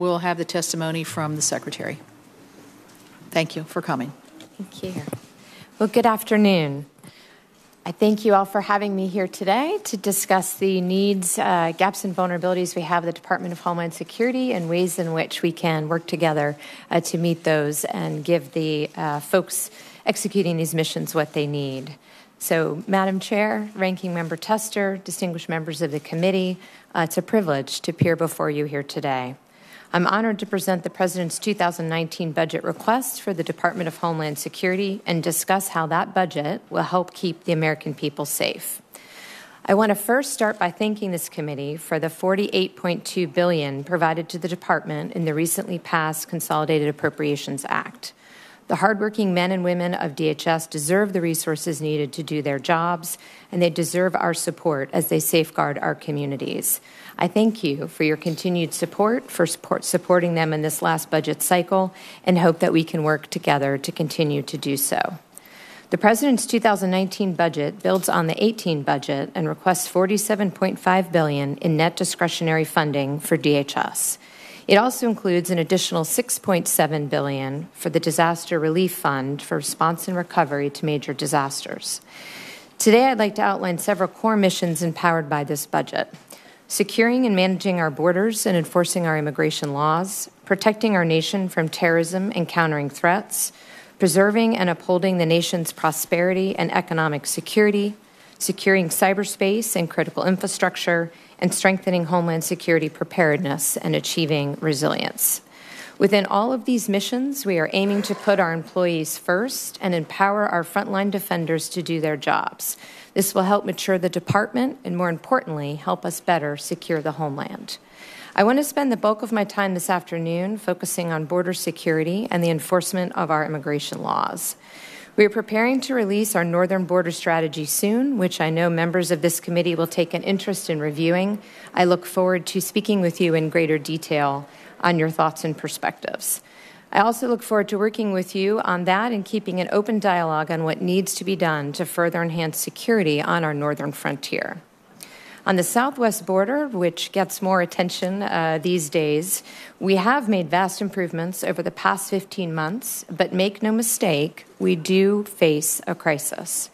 We'll have the testimony from the Secretary. Thank you for coming. Thank you. Well, good afternoon. I thank you all for having me here today to discuss the needs, gaps, and vulnerabilities we have at the Department of Homeland Security and ways in which we can work together to meet those and give the folks executing these missions what they need. So, Madam Chair, Ranking Member Tester, distinguished members of the committee, it's a privilege to appear before you here today. I'm honored to present the President's 2019 budget request for the Department of Homeland Security and discuss how that budget will help keep the American people safe. I want to first start by thanking this committee for the $48.2 billion provided to the department in the recently passed Consolidated Appropriations Act. The hardworking men and women of DHS deserve the resources needed to do their jobs, and they deserve our support as they safeguard our communities. I thank you for your continued support, for supporting them in this last budget cycle, and hope that we can work together to continue to do so. The President's 2019 budget builds on the 2018 budget and requests $47.5 billion in net discretionary funding for DHS. It also includes an additional $6.7 billion for the Disaster Relief Fund for response and recovery to major disasters. Today, I'd like to outline several core missions empowered by this budget: securing and managing our borders and enforcing our immigration laws, protecting our nation from terrorism and countering threats, preserving and upholding the nation's prosperity and economic security, securing cyberspace and critical infrastructure, and strengthening Homeland Security preparedness and achieving resilience. Within all of these missions, we are aiming to put our employees first and empower our frontline defenders to do their jobs. This will help mature the department and, more importantly, help us better secure the homeland. I want to spend the bulk of my time this afternoon focusing on border security and the enforcement of our immigration laws. We are preparing to release our Northern Border Strategy soon, which I know members of this committee will take an interest in reviewing. I look forward to speaking with you in greater detail on your thoughts and perspectives. I also look forward to working with you on that and keeping an open dialogue on what needs to be done to further enhance security on our northern frontier. On the southwest border, which gets more attention these days, we have made vast improvements over the past 15 months, but make no mistake, we do face a crisis.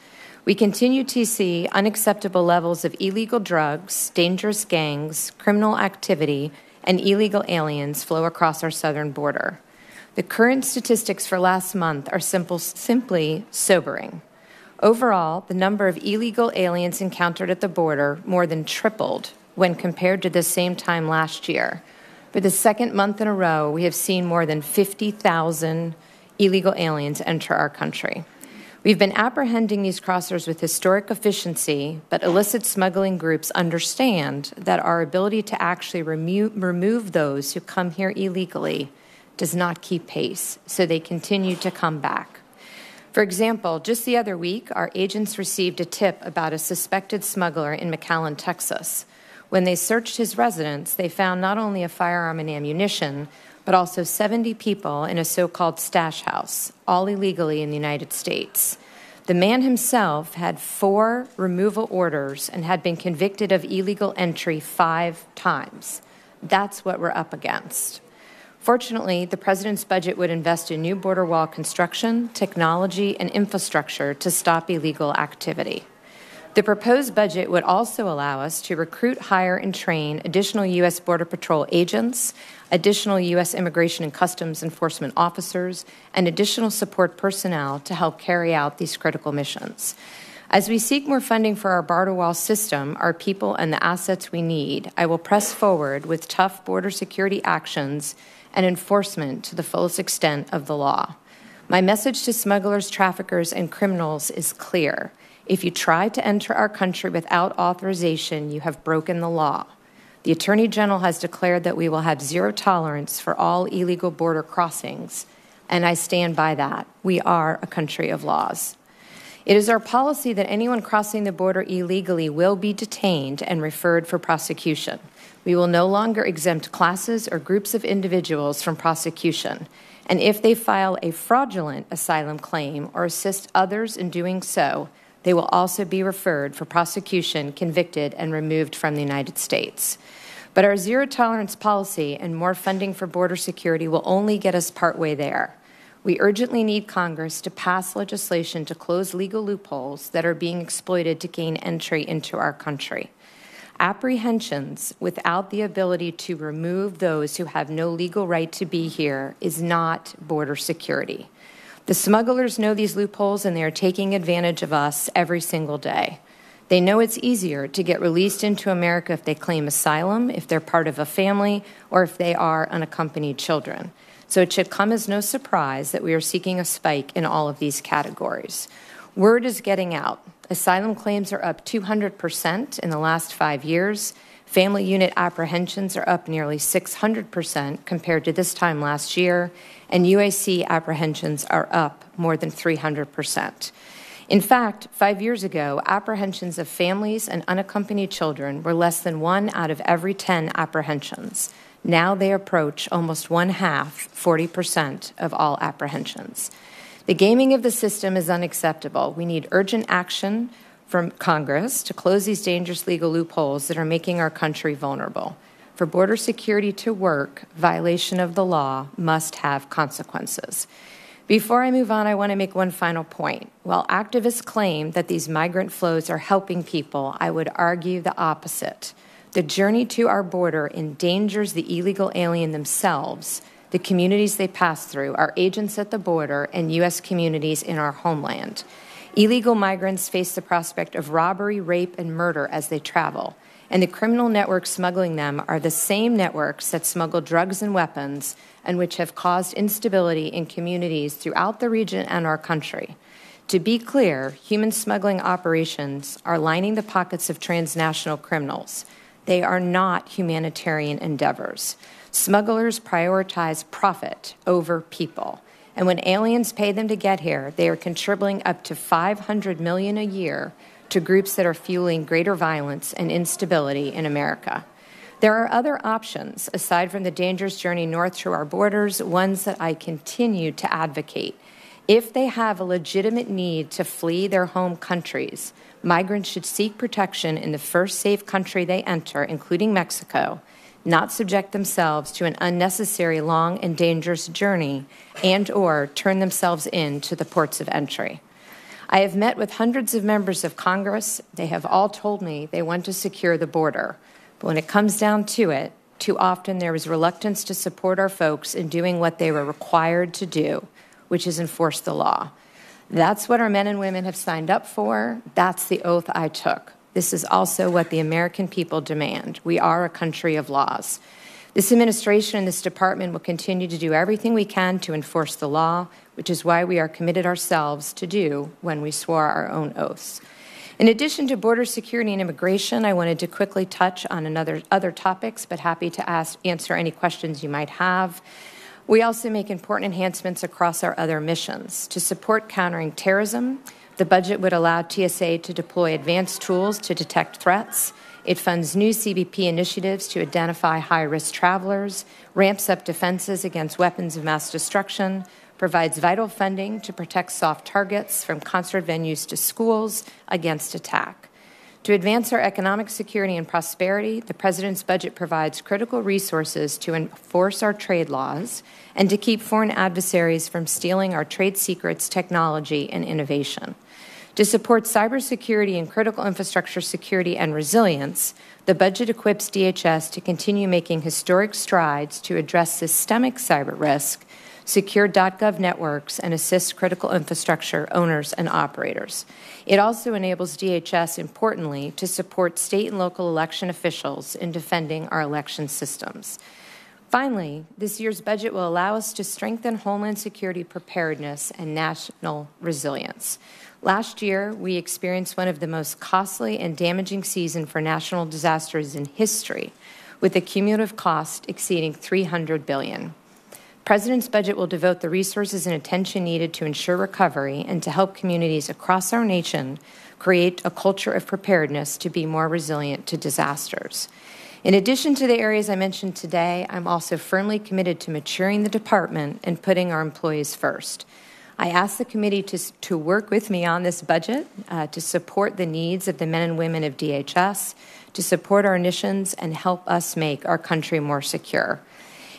We continue to see unacceptable levels of illegal drugs, dangerous gangs, criminal activity, and illegal aliens flow across our southern border. The current statistics for last month are simply sobering. Overall, the number of illegal aliens encountered at the border more than tripled when compared to the same time last year. For the second month in a row, we have seen more than 50,000 illegal aliens enter our country. We've been apprehending these crossers with historic efficiency, but illicit smuggling groups understand that our ability to actually remove those who come here illegally does not keep pace, so they continue to come back. For example, just the other week, our agents received a tip about a suspected smuggler in McAllen, Texas. When they searched his residence, they found not only a firearm and ammunition, but also 70 people in a so-called stash house, all illegally in the United States. The man himself had 4 removal orders and had been convicted of illegal entry 5 times. That's what we're up against. Fortunately, the President's budget would invest in new border wall construction, technology, and infrastructure to stop illegal activity. The proposed budget would also allow us to recruit, hire, and train additional U.S. Border Patrol agents, additional U.S. Immigration and Customs Enforcement officers, and additional support personnel to help carry out these critical missions. As we seek more funding for our border wall system, our people, and the assets we need, I will press forward with tough border security actions and enforcement to the fullest extent of the law. My message to smugglers, traffickers, and criminals is clear. If you try to enter our country without authorization, you have broken the law. The Attorney General has declared that we will have zero tolerance for all illegal border crossings, and I stand by that. We are a country of laws. It is our policy that anyone crossing the border illegally will be detained and referred for prosecution. We will no longer exempt classes or groups of individuals from prosecution, and if they file a fraudulent asylum claim or assist others in doing so, they will also be referred for prosecution, convicted, and removed from the United States. But our zero-tolerance policy and more funding for border security will only get us partway there. We urgently need Congress to pass legislation to close legal loopholes that are being exploited to gain entry into our country. Apprehensions without the ability to remove those who have no legal right to be here is not border security. The smugglers know these loopholes, and they are taking advantage of us every single day. They know it's easier to get released into America if they claim asylum, if they're part of a family, or if they are unaccompanied children. So it should come as no surprise that we are seeking a spike in all of these categories. Word is getting out. Asylum claims are up 200% in the last 5 years. Family unit apprehensions are up nearly 600% compared to this time last year, and UAC apprehensions are up more than 300%. In fact, 5 years ago, apprehensions of families and unaccompanied children were less than 1 out of every 10 apprehensions. Now they approach almost 1/2, 40% of all apprehensions. The gaming of the system is unacceptable. We need urgent action from Congress to close these dangerous legal loopholes that are making our country vulnerable. For border security to work, violation of the law must have consequences. Before I move on, I want to make one final point. While activists claim that these migrant flows are helping people, I would argue the opposite. The journey to our border endangers the illegal alien themselves, the communities they pass through, our agents at the border, and U.S. communities in our homeland. Illegal migrants face the prospect of robbery, rape, and murder as they travel, and the criminal networks smuggling them are the same networks that smuggle drugs and weapons and which have caused instability in communities throughout the region and our country. To be clear, human smuggling operations are lining the pockets of transnational criminals. They are not humanitarian endeavors. Smugglers prioritize profit over people. And when aliens pay them to get here, they are contributing up to $500 million a year to groups that are fueling greater violence and instability in America. There are other options, aside from the dangerous journey north to our borders, ones that I continue to advocate. If they have a legitimate need to flee their home countries, migrants should seek protection in the first safe country they enter, including Mexico, not subject themselves to an unnecessary long and dangerous journey and/or turn themselves in to the ports of entry. I have met with hundreds of members of Congress. They have all told me they want to secure the border. But when it comes down to it, too often there is reluctance to support our folks in doing what they were required to do, which is enforce the law. That's what our men and women have signed up for. That's the oath I took. This is also what the American people demand. We are a country of laws. This administration and this department will continue to do everything we can to enforce the law, which is why we are committed ourselves to do when we swore our own oaths. In addition to border security and immigration, I wanted to quickly touch on other topics, but happy to answer any questions you might have. We also make important enhancements across our other missions. To support countering terrorism, the budget would allow TSA to deploy advanced tools to detect threats. It funds new CBP initiatives to identify high-risk travelers, ramps up defenses against weapons of mass destruction, provides vital funding to protect soft targets from concert venues to schools against attack. To advance our economic security and prosperity, the President's budget provides critical resources to enforce our trade laws and to keep foreign adversaries from stealing our trade secrets, technology, and innovation. To support cybersecurity and critical infrastructure security and resilience, the budget equips DHS to continue making historic strides to address systemic cyber risk, secure .gov networks, and assist critical infrastructure owners and operators. It also enables DHS, importantly, to support state and local election officials in defending our election systems. Finally, this year's budget will allow us to strengthen Homeland Security preparedness and national resilience. Last year, we experienced one of the most costly and damaging seasons for national disasters in history, with a cumulative cost exceeding $300 billion. President's budget will devote the resources and attention needed to ensure recovery and to help communities across our nation create a culture of preparedness to be more resilient to disasters. In addition to the areas I mentioned today, I'm also firmly committed to maturing the department and putting our employees first. I ask the committee to work with me on this budget to support the needs of the men and women of DHS, to support our missions, and help us make our country more secure.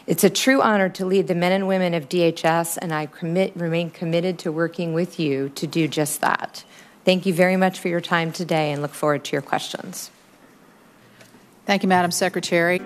It's a true honor to lead the men and women of DHS, and I remain committed to working with you to do just that. Thank you very much for your time today and look forward to your questions. Thank you, Madam Secretary.